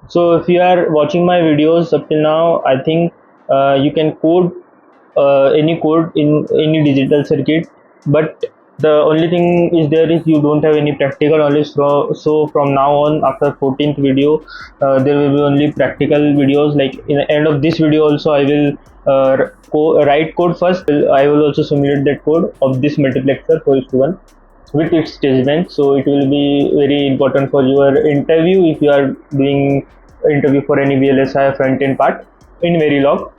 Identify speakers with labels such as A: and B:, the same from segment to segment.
A: So if you are watching my videos up till now, I think you can code any code in any digital circuit, but the only thing is there is you don't have any practical knowledge. So from now on, after 14th video, there will be only practical videos. Like in the end of this video also, I will write code first. I will also simulate that code of this multiplexer 4:1 with its statement. So it will be very important for your interview if you are doing interview for any VLSI front end part in Verilog.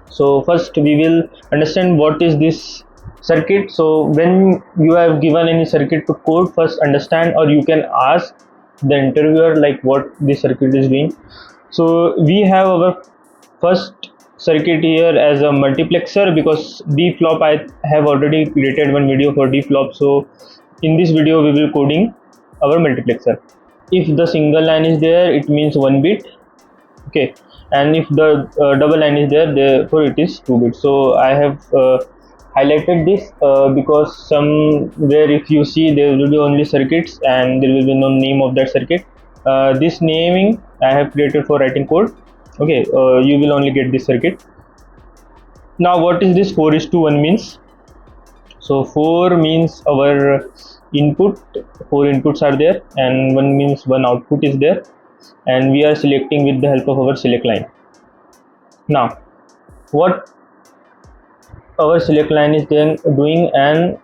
A: So first we will understand what is this circuit. So when you have given any circuit to code, first understand, or you can ask the interviewer like what this circuit is doing. So we have our first circuit here as a multiplexer, because D flop I have already created one video for D flop. So in this video we will coding our multiplexer. If the single line is there, it means 1 bit, okay, and if the double line is there, therefore it is 2 bits. So I have highlighted this because somewhere if you see, there will be only circuits and there will be no name of that circuit. This naming I have created for writing code, okay. You will only get this circuit. Now what is this 4:1 means? So 4 means our input, 4 inputs are there, and 1 means 1 output is there, and we are selecting with the help of our select line. Now what our select line is then doing and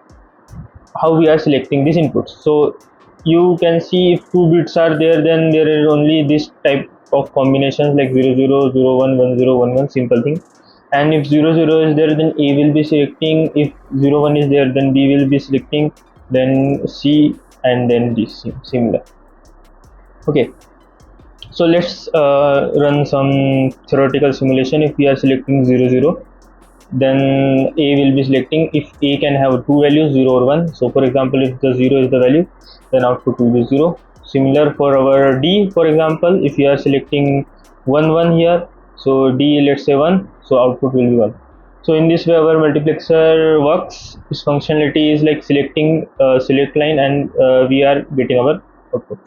A: how we are selecting these inputs. So you can see if 2 bits are there, then there is only this type of combinations like 0 0 0 1 1 0 1 1, simple thing. And if 0 0 is there, then A will be selecting. If 0 1 is there, then B will be selecting, then C, and then D, similar. Okay, so let's run some theoretical simulation. If we are selecting 0 0, then A will be selecting. If A can have two values, 0 or 1. So for example, if the 0 is the value, then output will be 0. Similar for our D, for example, if you are selecting 1 1 here, so D, let's say 1, so output will be 1. So in this way our multiplexer works. Its functionality is like selecting select line, and we are getting our output.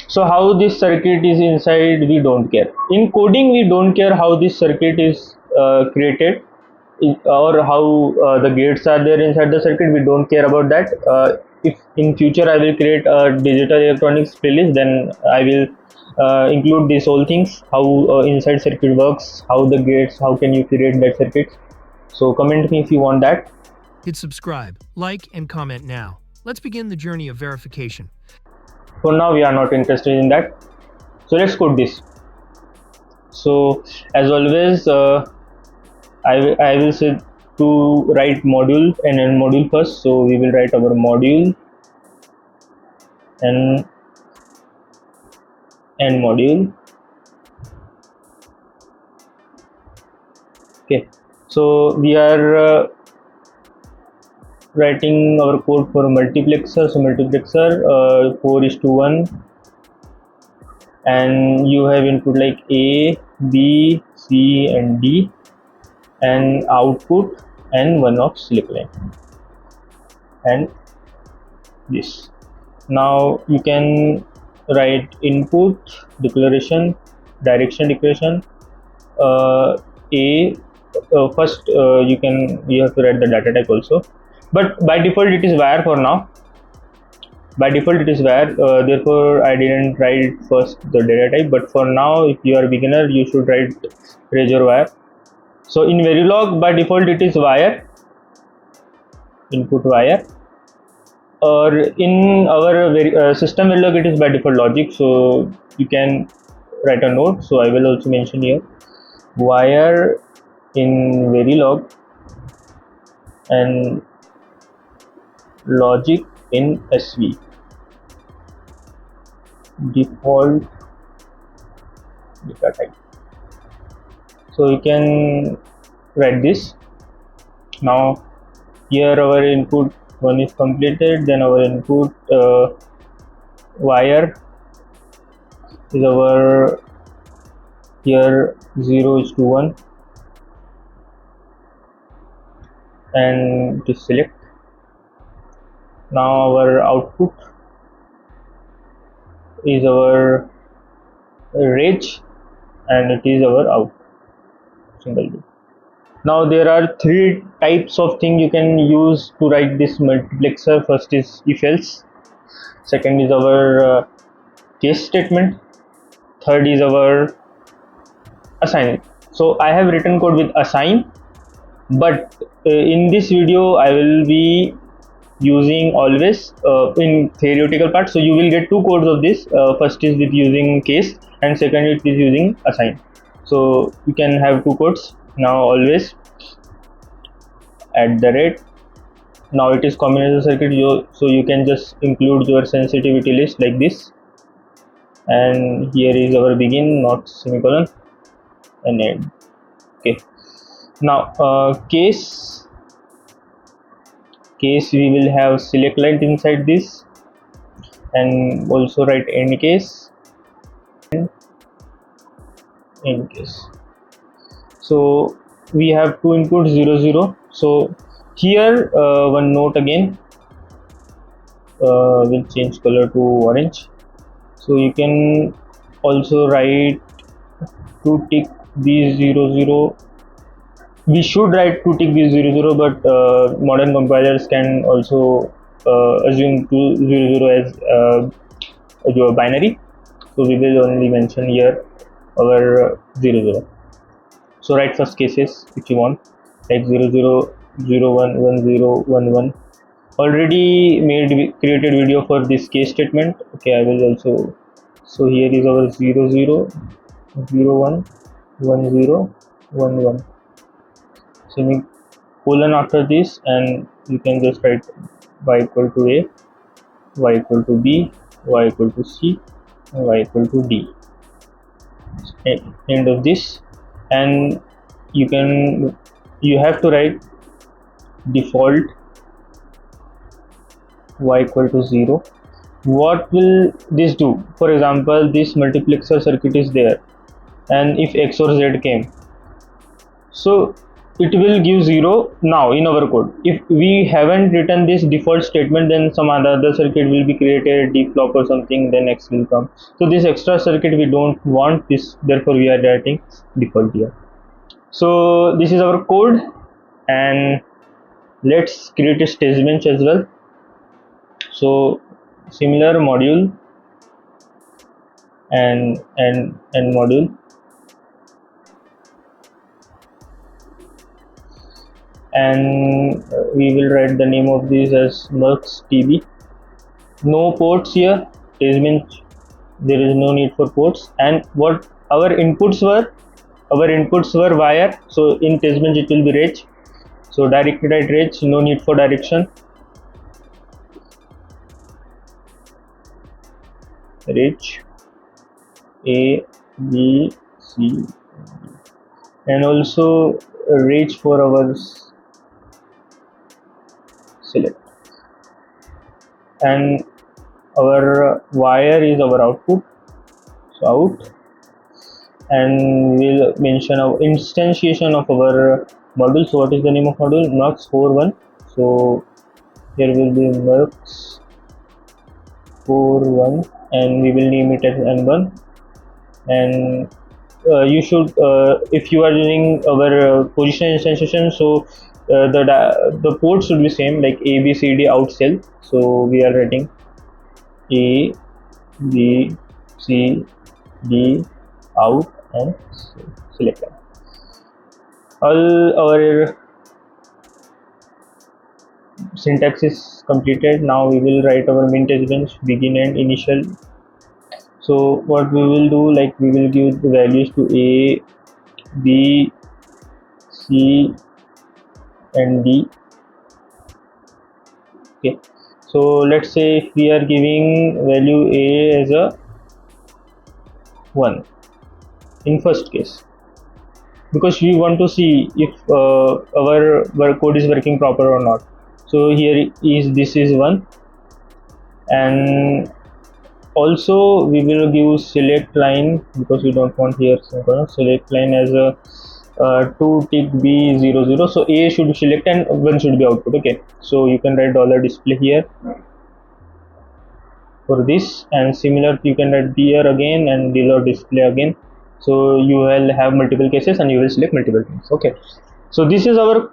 A: So how this circuit is inside, we don't care. In coding, we don't care how this circuit is created, or how the gates are there inside the circuit. We don't care about that. If in future I will create a digital electronics playlist, then I will include these whole things, how inside circuit works, how the gates, how can you create that circuit. So comment me if you want that.
B: Hit subscribe, like, and comment now. Let's begin the journey of verification.
A: For now we are not interested in that, so let's code this. So as always, I will say to write module and end module first. So we will write our module and end module. Okay, so we are writing our code for multiplexer. So multiplexer 4:1, and you have input like A, B, C, and D, and output and one of select line, and this. Now you can write input declaration, direction declaration. First you have to write the data type also, but by default it is wire for now. By default it is wire, therefore I didn't write first the data type, but for now if you are a beginner, you should write razor wire. So in Verilog by default it is wire, input wire, or in our system Verilog it is by default logic. So you can write a note. So I will also mention here wire in Verilog and logic in SV, default data type. So you can write this. Now here our input 1 is completed, then our input wire is our here 0:1, and to select. Now our output is our reg, and it is our out. Single D. Now there are three types of thing you can use to write this multiplexer. First is if else, second is our case statement, third is our assign. So I have written code with assign, but in this video I will be using always in theoretical part. So you will get two codes of this. First is with using case, and second it is using assign. So you can have two codes. Now always at the rate, now it is combinational circuit, so you can just include your sensitivity list like this, and here is our begin, not semicolon, and end. Okay, now case we will have select line inside this, and also write end case, end case. So we have two inputs 0 0. So here one note again, will change color to orange. So you can also write to tick B00. We should write to tick B00, but modern compilers can also assume 200 as your binary. So we will only mention here our 00. So write first cases if you want, like 00, 01, 10, 11. Already created video for this case statement. Okay, I will also. So here is our 00, 01, 10, 11. Semicolon after this, and you can just write y equal to a, y equal to b, y equal to c, and y equal to d. End of this, and you have to write default y equal to 0. What will this do? For example, this multiplexer circuit is there, and if x or z came, so it will give 0 now in our code. If we haven't written this default statement, then some other circuit will be created, D flop or something, then x will come. So this extra circuit we don't want this, therefore we are writing default here. So this is our code, and let's create a stage bench as well. So similar module and module, and we will write the name of this as mux tb. No ports here, stage bench, there is no need for ports. And what our inputs were, wire. So in test bench it will be reg. So directly write reg, no need for direction. Reg A, B, C, and also reg for our select, and our wire is our output. So out, and we'll mention our instantiation of our module. So what is the name of module? Mux 41. So here will be Mux 41, and we will name it as n1. And you should, if you are using our position instantiation, so the ports should be same, like A, B, C, D, out cell. So we are writing A, B, C, D, out, and select. All our syntax is completed. Now we will write our min test bench, begin and initial. So what we will do, like we will give the values to A, B, C, and D. Okay, so let's say if we are giving value A as a 1 in first case, because we want to see if our code is working proper or not. So here is, this is 1, and also we will give select line, because we don't want here select line as a 2 tick B00. So A should select and 1 should be output. Okay, so you can write $display here. for this, and similar you can write here again and reload display again. So you will have multiple cases and you will select multiple things. Okay, so this is our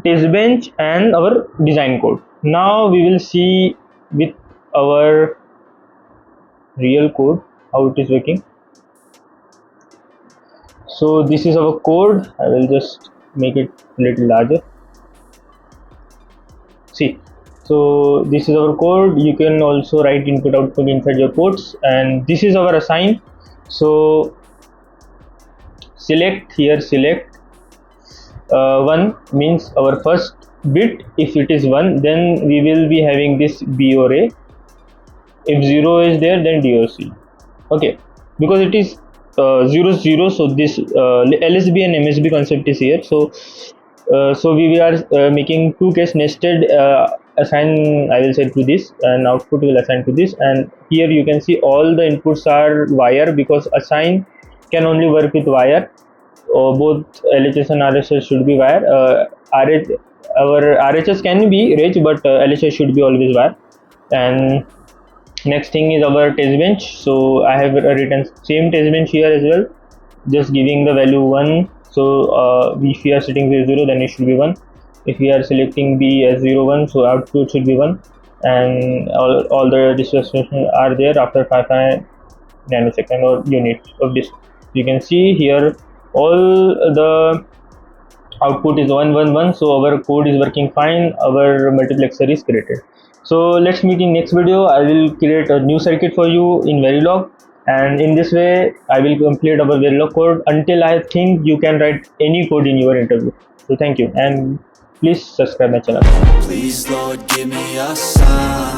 A: test bench and our design code. Now we will see with our real code how it is working. So this is our code. I will just make it a little larger. See, so this is our code. You can also write input output inside your codes, and this is our assign. So select here, select 1 means our first bit. If it is 1, then we will be having this B array. If 0 is there, then DOC. Okay, because it is 0 0, so this LSB and MSB concept is here. So so we are making two case nested assign, I will say, to this, and output will assign to this. And here you can see all the inputs are wire, because assign can only work with wire. Both LHS and RHS should be wire. Our RHS can be rich, but LHS should be always wire. And next thing is our test bench. So I have written same test bench here as well, just giving the value 1. So if we are setting 0, then it should be 1. If we are selecting B as 0 1, so output should be 1, and all the instructions are there after 5 nanosecond or units of this. You can see here all the output is 1 1 1. So our code is working fine. Our multiplexer is created. So let's meet in next video. I will create a new circuit for you in Verilog, and in this way I will complete our Verilog code until I think you can write any code in your interview. So thank you, and please subscribe my channel.
C: Please, Lord, give me a sign.